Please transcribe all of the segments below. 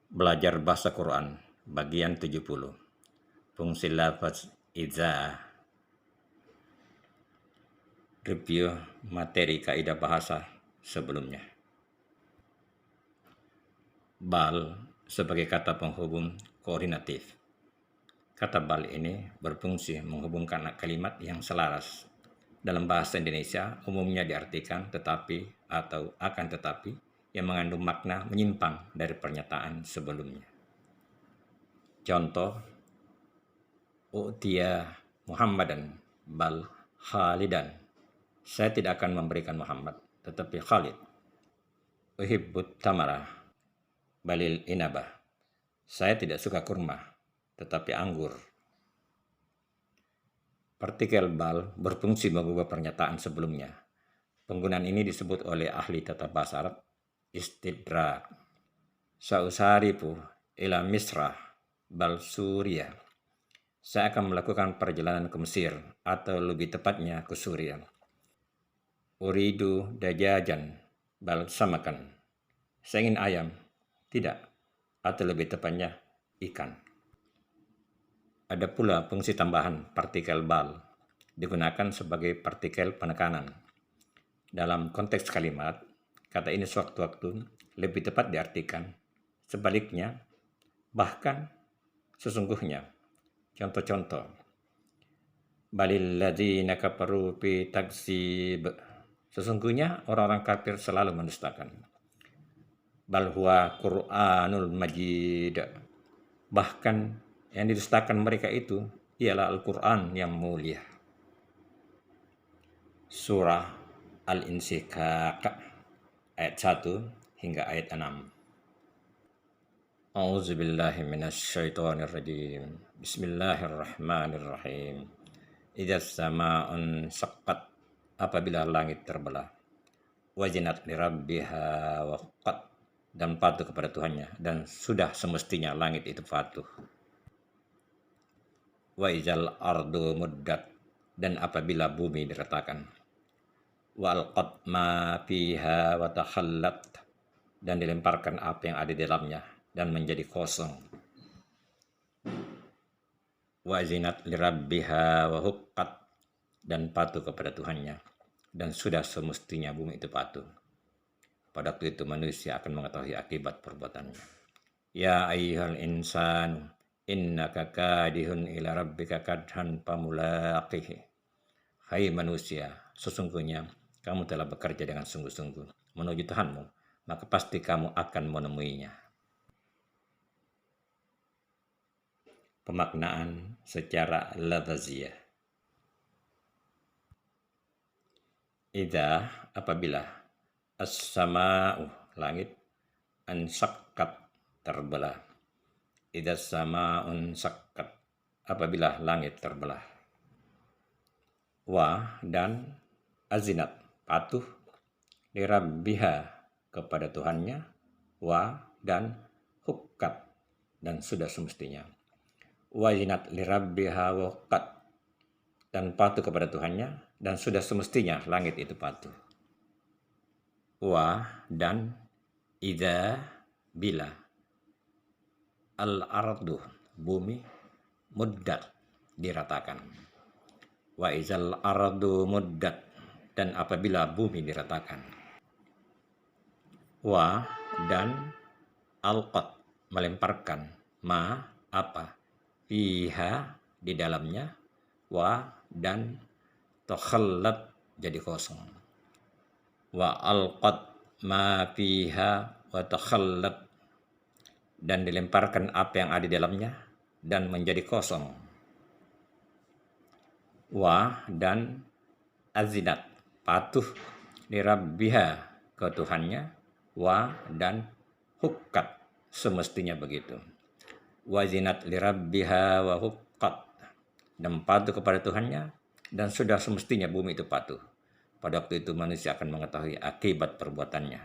Belajar Bahasa Quran, bagian 70. Fungsi lafaz idza. Review materi kaidah bahasa sebelumnya. Bal sebagai kata penghubung koordinatif. Kata bal ini berfungsi menghubungkan kalimat yang selaras. Dalam bahasa Indonesia umumnya diartikan tetapi atau akan tetapi yang mengandung makna menyimpang dari pernyataan sebelumnya. Contoh, U'tiya Muhammadan bal Khalidan. Saya tidak akan memberikan Muhammad, tetapi Khalid. Uhibbut tamara balil inabah. Saya tidak suka kurma, tetapi anggur. Partikel bal berfungsi mengubah pernyataan sebelumnya. Penggunaan ini disebut oleh ahli tata bahasa Arab istidrak. Sausarifu ila Misrah bal Suriah. Saya akan melakukan perjalanan ke Mesir, atau lebih tepatnya ke Suriah. Uridu dajajan bal samakan. Saya ingin ayam, tidak, atau lebih tepatnya ikan. Ada pula fungsi tambahan partikel bal, digunakan sebagai partikel penekanan. Dalam konteks kalimat, kata ini sewaktu-waktu lebih tepat diartikan sebaliknya, bahkan sesungguhnya. Contoh-contoh, balil ladzina kafaru fi takzib. Sesungguhnya orang-orang kafir selalu mendustakan. Bal huwa Qur'anul Majid. Bahkan yang didustakan mereka itu ialah Al-Qur'an yang mulia. Surah Al-Insyikaq ayat 1 hingga ayat 6. A'udzubillahi minasyaitonirrajim. Bismillahirrahmanirrahim. Idza sama'un saqqat, apabila langit terbelah. Wazinat lirabbiha waqqat, dan patuh kepada Tuhannya, dan sudah semestinya langit itu patuh. Wa izal ardu muddat, dan apabila bumi diratakan. Wa alqat ma fiha wa takhallat, dan dilemparkan apa yang ada di dalamnya dan menjadi kosong. Wa zinat lirabbiha wa huqqat, dan patuh kepada Tuhannya, dan sudah semestinya bumi itu patuh. Pada waktu itu manusia akan mengetahui akibat perbuatannya. Ya ayyuhal insanu innaka kadihun ila rabbika kadhan pamulaqih. Hai manusia, sesungguhnya kamu telah bekerja dengan sungguh-sungguh menuju Tuhanmu, maka pasti kamu akan menemuinya. Pemaknaan secara lafaziyah. Idza, apabila, as-sama'u, langit, ansakkat, terbelah. Idza sama'un sakkat, apabila langit terbelah. Wa, dan azinat, patuh, lirabbiha, kepada Tuhannya. Wa, dan hukkat, dan sudah semestinya. Wazinat lirabbiha waqat, dan patuh kepada Tuhannya, dan sudah semestinya langit itu patuh. Wa, dan idza, bila, al-ardu, bumi, muddat, diratakan. Wa izal ardu muddat, dan apabila bumi diratakan. Wa, dan alqat, melemparkan, ma, apa, fiha, di dalamnya, wa, dan takhallat, jadi kosong. Wa alqat ma fiha wa takhallat, dan dilemparkan apa yang ada di dalamnya dan menjadi kosong. Wa, dan azinat, patuh, lirabbiha, ke Tuhannya. Wa, dan hukkat, semestinya begitu. Wazinat lirabbiha wa huqqat, dan patuh kepada Tuhannya, dan sudah semestinya bumi itu patuh. Pada waktu itu manusia akan mengetahui akibat perbuatannya.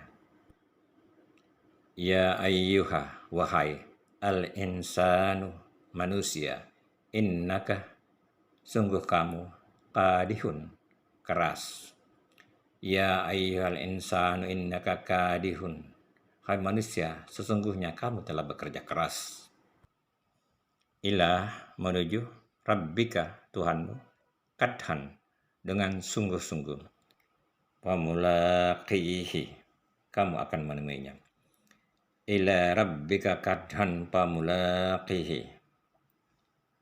Ya ayyuha, wahai al-insanu, manusia, innaka, sungguh kamu, kadihun, keras. Ya ayyuhal insanu innaka kadihun, hai manusia, sesungguhnya kamu telah bekerja keras. Ila menuju Rabbika Tuhanmu, kadhan dengan sungguh-sungguh. Pamulaqihi, kamu akan menemuinya. Ila Rabbika kadhan pamulaqihi,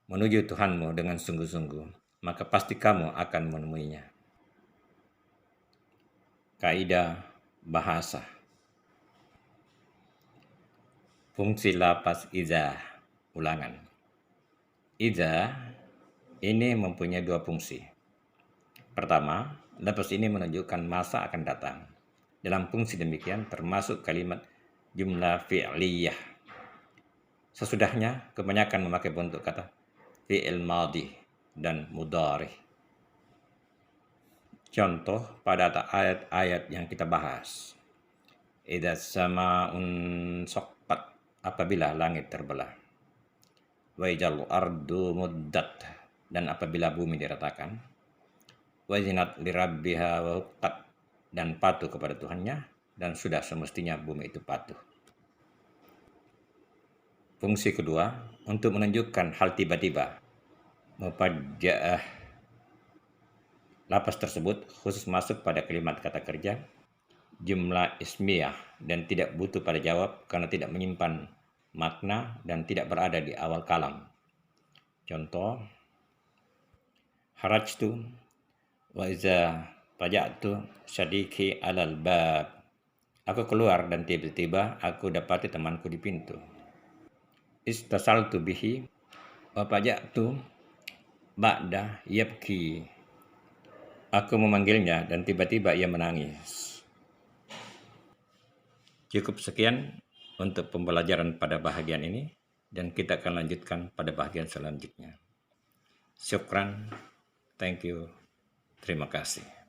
menuju Tuhanmu dengan sungguh-sungguh, maka pasti kamu akan menemuinya. Kaidah bahasa. Fungsi lapas iza, ulangan. Iza ini mempunyai dua fungsi. Pertama, lapas ini menunjukkan masa akan datang. Dalam fungsi demikian termasuk kalimat jumlah fi'liyah. Sesudahnya kebanyakan memakai bentuk kata fi'il madhi dan mudhari. Contoh pada ayat-ayat yang kita bahas. Idza sama'un shaqqat, apabila langit terbelah. Wa idzal ardu muddat, dan apabila bumi diratakan. Wa zinat lirabbiha wa huqqat, dan patuh kepada Tuhannya, dan sudah semestinya bumi itu patuh. Fungsi kedua, untuk menunjukkan hal tiba-tiba. Mufajja'ah. Lapas tersebut khusus masuk pada kalimat kata kerja jumlah ismiyah dan tidak butuh pada jawab karena tidak menyimpan makna dan tidak berada di awal kalam. Contoh, harajtu wa iza faja'tu syadiki alal bab. Aku keluar dan tiba-tiba aku dapati temanku di pintu. Istasaltu bihi wa faja'tu ba'da yabki. Aku memanggilnya dan tiba-tiba ia menangis. Cukup sekian untuk pembelajaran pada bahagian ini dan kita akan lanjutkan pada bahagian selanjutnya. Syukran, thank you, terima kasih.